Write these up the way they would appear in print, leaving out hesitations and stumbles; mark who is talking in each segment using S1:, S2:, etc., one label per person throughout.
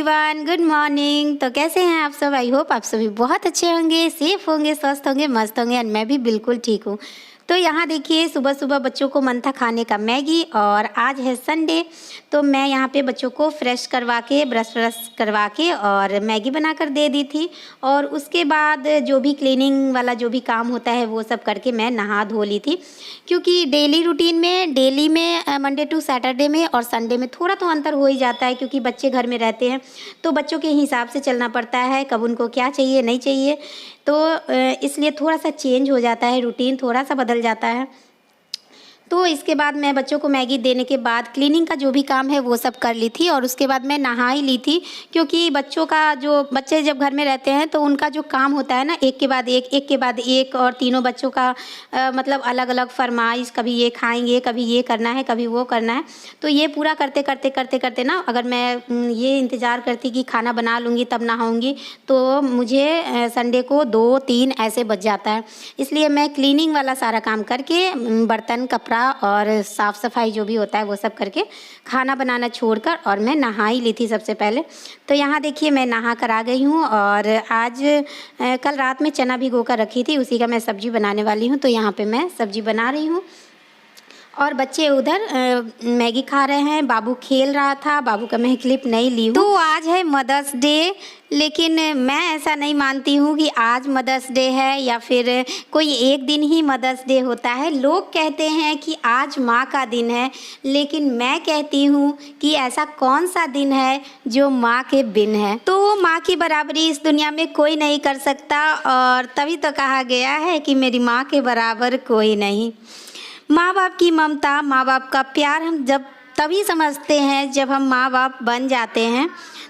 S1: Everyone, good morning. तो कैसे हैं आप सब? आई होप आप सभी बहुत अच्छे होंगे, सेफ होंगे, स्वस्थ होंगे, मस्त होंगे। और मैं भी बिल्कुल ठीक हूँ। तो यहाँ देखिए, सुबह सुबह बच्चों को मन था खाने का मैगी, और आज है संडे। तो मैं यहाँ पे बच्चों को फ्रेश करवा के, ब्रश करवा के और मैगी बनाकर दे दी थी। और उसके बाद जो भी क्लीनिंग वाला जो भी काम होता है वो सब करके मैं नहा धो ली थी, क्योंकि डेली रूटीन में, डेली में मंडे टू सैटरडे में और संडे में थोड़ा तो अंतर हो ही जाता है, क्योंकि बच्चे घर में रहते हैं तो बच्चों के हिसाब से चलना पड़ता है, कब उनको क्या चाहिए नहीं चाहिए। तो इसलिए थोड़ा सा चेंज हो जाता है, रूटीन थोड़ा सा बदल जाता है। तो इसके बाद मैं बच्चों को मैगी देने के बाद क्लीनिंग का जो भी काम है वो सब कर ली थी, और उसके बाद मैं नहा ही ली थी, क्योंकि बच्चे जब घर में रहते हैं तो उनका जो काम होता है ना, एक के बाद एक, और तीनों बच्चों का मतलब अलग अलग फरमाइश, कभी ये खाएंगे, कभी ये करना है, कभी वो करना है। तो ये पूरा करते करते ना, अगर मैं ये इंतज़ार करती कि खाना बना लूँगी तब नहाऊँगी, तो मुझे संडे को 2-3 ऐसे बज जाता है। इसलिए मैं क्लीनिंग वाला सारा काम करके, बर्तन, कपड़ा और साफ़ सफाई जो भी होता है वो सब करके, खाना बनाना छोड़कर, और मैं नहा ही ली थी सबसे पहले। तो यहाँ देखिए, मैं नहा कर आ गई हूँ, और आज कल रात में चना भिगो कर रखी थी, उसी का मैं सब्जी बनाने वाली हूँ। तो यहाँ पे मैं सब्जी बना रही हूँ, और बच्चे उधर मैगी खा रहे हैं। बाबू खेल रहा था, बाबू का मैं क्लिप नहीं ली हूँ। तो आज है मदर्स डे, लेकिन मैं ऐसा नहीं मानती हूँ कि आज मदर्स डे है या फिर कोई एक दिन ही मदर्स डे होता है। लोग कहते हैं कि आज माँ का दिन है, लेकिन मैं कहती हूँ कि ऐसा कौन सा दिन है जो माँ के बिन है। तो माँ की बराबरी इस दुनिया में कोई नहीं कर सकता, और तभी तो कहा गया है कि मेरी माँ के बराबर कोई नहीं। माँ बाप की ममता, माँ बाप का प्यार हम तभी समझते हैं जब हम माँ बाप बन जाते हैं।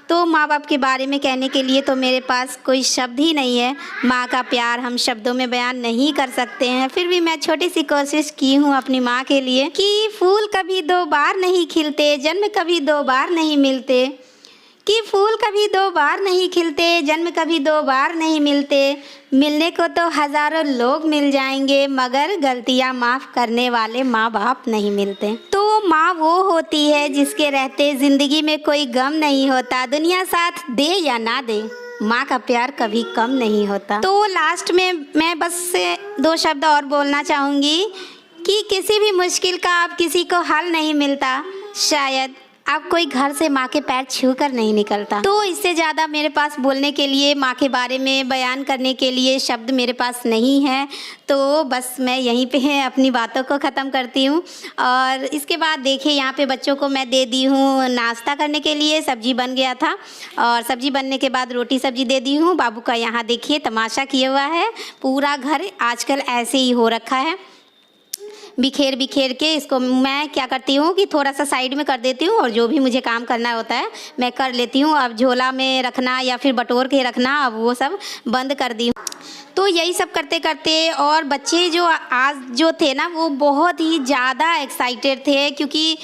S1: तो माँ बाप के बारे में कहने के लिए तो मेरे पास कोई शब्द ही नहीं है। माँ का प्यार हम शब्दों में बयान नहीं कर सकते हैं। फिर भी मैं छोटी सी कोशिश की हूँ अपनी माँ के लिए, कि फूल कभी 2 बार नहीं खिलते, जन्म कभी 2 बार नहीं मिलते, कि फूल कभी 2 बार नहीं खिलते, जन्म कभी 2 बार नहीं मिलते, मिलने को तो हज़ारों लोग मिल जाएंगे, मगर गलतियां माफ़ करने वाले माँ बाप नहीं मिलते। तो माँ वो होती है जिसके रहते ज़िंदगी में कोई गम नहीं होता, दुनिया साथ दे या ना दे, माँ का प्यार कभी कम नहीं होता। तो लास्ट में मैं बस 2 शब्द और बोलना चाहूँगी कि किसी भी मुश्किल का अब किसी को हल नहीं मिलता, शायद अब कोई घर से माँ के पैर छू कर नहीं निकलता। तो इससे ज़्यादा मेरे पास बोलने के लिए, माँ के बारे में बयान करने के लिए शब्द मेरे पास नहीं है। तो बस मैं यहीं पे अपनी बातों को ख़त्म करती हूँ। और इसके बाद देखिए, यहाँ पे बच्चों को मैं दे दी हूँ नाश्ता करने के लिए। सब्जी बन गया था, और सब्जी बनने के बाद रोटी सब्जी दे दी हूँ। बाबू का यहाँ देखिए तमाशा किया हुआ है, पूरा घर आजकल ऐसे ही हो रखा है, बिखेर के। इसको मैं क्या करती हूँ कि थोड़ा सा साइड में कर देती हूँ, और जो भी मुझे काम करना होता है मैं कर लेती हूँ। अब झोला में रखना या फिर बटोर के रखना, अब वो सब बंद कर दी हूँ। तो यही सब करते करते, और बच्चे जो आज जो थे ना, वो बहुत ही ज़्यादा एक्साइटेड थे, क्योंकि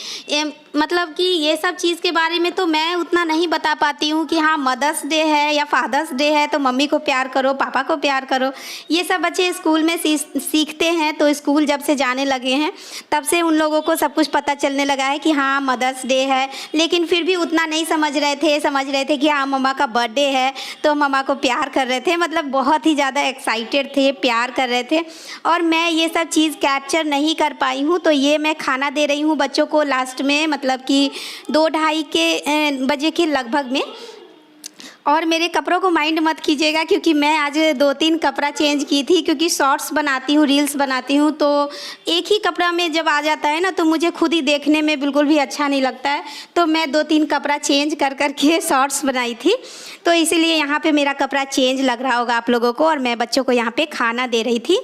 S1: मतलब कि ये सब चीज़ के बारे में तो मैं उतना नहीं बता पाती हूँ कि हाँ मदर्स डे है या फादर्स डे है तो मम्मी को प्यार करो, पापा को प्यार करो। ये सब बच्चे स्कूल में सीखते हैं। तो स्कूल जब से जाने लगे हैं तब से उन लोगों को सब कुछ पता चलने लगा है कि हाँ मदर्स डे है, लेकिन फिर भी उतना नहीं समझ रहे थे कि हाँ मम्मा का बर्थडे है तो मम्मा को प्यार कर रहे थे। मतलब बहुत ही ज़्यादा एक्साइटेड थे, प्यार कर रहे थे, और मैं ये सब चीज़ कैप्चर नहीं कर पाई हूँ। तो ये मैं खाना दे रही हूँ बच्चों को लास्ट में, मतलब कि 2-2:30 के बजे के लगभग में। और मेरे कपड़ों को माइंड मत कीजिएगा, क्योंकि मैं आज 2-3 कपड़ा चेंज की थी, क्योंकि शॉर्ट्स बनाती हूँ, रील्स बनाती हूँ, तो एक ही कपड़ा में जब आ जाता है ना तो मुझे खुद ही देखने में बिल्कुल भी अच्छा नहीं लगता है। तो मैं 2-3 कपड़ा चेंज कर के शॉर्ट्स बनाई थी। तो इसीलिए यहाँ पे मेरा कपड़ा चेंज लग रहा होगा आप लोगों को, और मैं बच्चों को यहाँ पे खाना दे रही थी।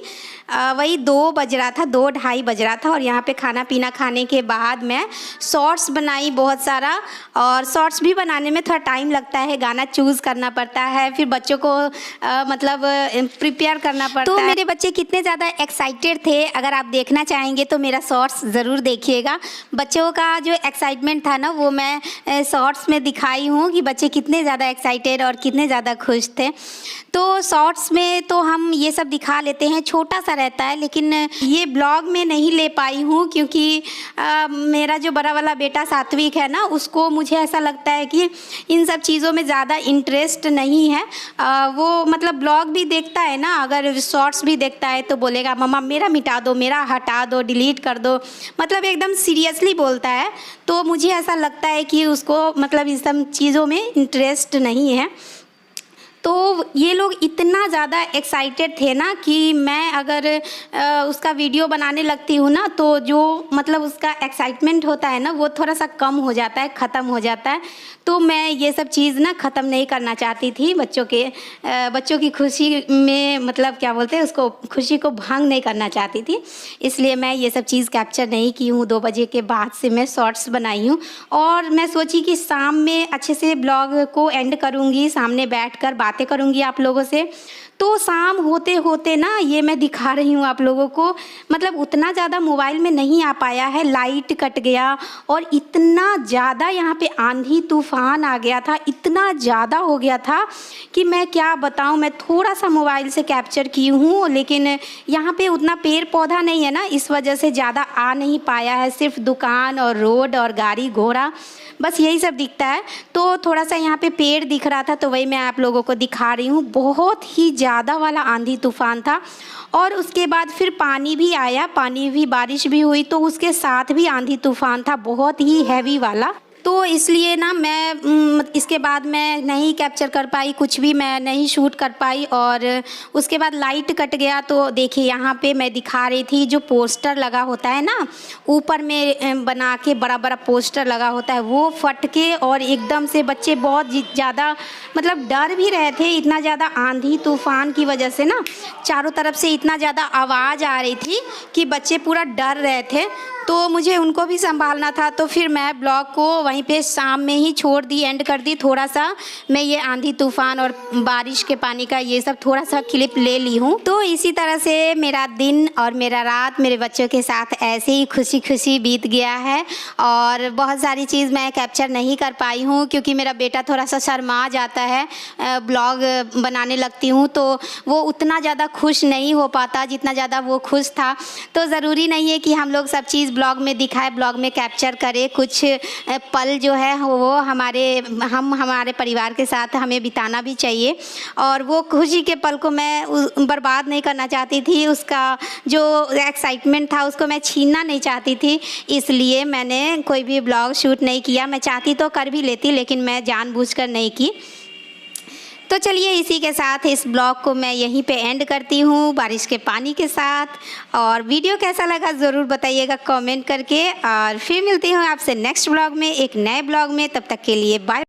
S1: वही 2 बज रहा था, 2-2:30 बज रहा था, और यहाँ पे खाना पीना खाने के बाद मैं शॉर्ट्स बनाई बहुत सारा। और शॉर्ट्स भी बनाने में थोड़ा टाइम लगता है, गाना चूज़ करना पड़ता है, फिर बच्चों को मतलब प्रिपेयर करना पड़ता है। तो मेरे बच्चे कितने ज़्यादा एक्साइटेड थे, अगर आप देखना चाहेंगे तो मेरा शॉर्ट्स ज़रूर देखिएगा। बच्चों का जो एक्साइटमेंट था ना, वो मैं शॉर्ट्स में दिखाई हूँ कि बच्चे कितने ज़्यादा एक्साइटेड और कितने ज़्यादा खुश थे। तो शॉर्ट्स में तो हम ये सब दिखा लेते हैं, छोटा सा रहता है, लेकिन ये ब्लॉग में नहीं ले पाई हूँ क्योंकि मेरा जो बड़ा वाला बेटा सात्विक है ना, उसको मुझे ऐसा लगता है कि इन सब चीज़ों में ज़्यादा इंटरेस्ट नहीं है। वो मतलब ब्लॉग भी देखता है ना, अगर शॉर्ट्स भी देखता है तो बोलेगा मम्मा मेरा मिटा दो, मेरा हटा दो, डिलीट कर दो, मतलब एकदम सीरियसली बोलता है। तो मुझे ऐसा लगता है कि उसको मतलब इन सब चीज़ों में इंटरेस्ट नहीं है। तो ये लोग इतना ज़्यादा एक्साइटेड थे ना कि मैं अगर उसका वीडियो बनाने लगती हूँ ना, तो जो मतलब उसका एक्साइटमेंट होता है ना, वो थोड़ा सा कम हो जाता है, ख़त्म हो जाता है। तो मैं ये सब चीज़ ना ख़त्म नहीं करना चाहती थी। बच्चों की खुशी में मतलब क्या बोलते हैं उसको, खुशी को भंग नहीं करना चाहती थी, इसलिए मैं ये सब चीज़ कैप्चर नहीं की हूँ। 2 बजे के बाद से मैं शॉर्ट्स बनाई हूँ और मैं सोची कि शाम में अच्छे से ब्लॉग को एंड करूँगी, सामने बैठकर बातें करूँगी आप लोगों से। तो शाम होते होते ना, ये मैं दिखा रही हूँ आप लोगों को, मतलब उतना ज़्यादा मोबाइल में नहीं आ पाया है, लाइट कट गया और इतना ज़्यादा यहाँ पे आंधी तूफान आ गया था, इतना ज़्यादा हो गया था कि मैं क्या बताऊँ। मैं थोड़ा सा मोबाइल से कैप्चर की हूँ, लेकिन यहाँ पे उतना पेड़ पौधा नहीं है ना, इस वजह से ज़्यादा आ नहीं पाया है, सिर्फ दुकान और रोड और गाड़ी घोड़ा, बस यही सब दिखता है। तो थोड़ा सा यहाँ पे पेड़ दिख रहा था, तो वही मैं आप लोगों को दिखा रही हूँ। बहुत ही ज़्यादा वाला आंधी तूफान था और उसके बाद फिर पानी भी आया, पानी भी, बारिश भी हुई, तो उसके साथ भी आंधी तूफान था, बहुत ही हैवी वाला। तो इसलिए ना मैं इसके बाद मैं नहीं कैप्चर कर पाई, कुछ भी मैं नहीं शूट कर पाई। और उसके बाद लाइट कट गया। तो देखिए यहाँ पे मैं दिखा रही थी, जो पोस्टर लगा होता है ना, ऊपर में बना के बड़ा बड़ा पोस्टर लगा होता है, वो फट के और एकदम से बच्चे बहुत ज़्यादा मतलब डर भी रहे थे। इतना ज़्यादा आंधी तूफान की वजह से ना चारों तरफ से इतना ज़्यादा आवाज़ आ रही थी कि बच्चे पूरा डर रहे थे, तो मुझे उनको भी संभालना था। तो फिर मैं ब्लॉग को वहीं पे शाम में ही छोड़ दी, एंड कर दी। थोड़ा सा मैं ये आंधी तूफान और बारिश के पानी का ये सब थोड़ा सा क्लिप ले ली हूँ। तो इसी तरह से मेरा दिन और मेरा रात मेरे बच्चों के साथ ऐसे ही खुशी खुशी बीत गया है। और बहुत सारी चीज़ मैं कैप्चर नहीं कर पाई हूँ क्योंकि मेरा बेटा थोड़ा सा शर्मा जाता है, ब्लॉग बनाने लगती हूँ तो वो उतना ज़्यादा खुश नहीं हो पाता जितना ज़्यादा वो खुश था। तो ज़रूरी नहीं है कि हम लोग सब चीज़ ब्लॉग में दिखाए, ब्लॉग में कैप्चर करें। कुछ पल जो है वो हमारे परिवार के साथ हमें बिताना भी चाहिए, और वो खुशी के पल को मैं बर्बाद नहीं करना चाहती थी। उसका जो एक्साइटमेंट था उसको मैं छीनना नहीं चाहती थी, इसलिए मैंने कोई भी ब्लॉग शूट नहीं किया। मैं चाहती तो कर भी लेती, लेकिन मैं जानबूझकर नहीं की। तो चलिए इसी के साथ इस ब्लॉग को मैं यहीं पे एंड करती हूँ, बारिश के पानी के साथ। और वीडियो कैसा लगा ज़रूर बताइएगा कमेंट करके, और फिर मिलती हूँ आपसे नेक्स्ट ब्लॉग में, एक नए ब्लॉग में। तब तक के लिए बाय।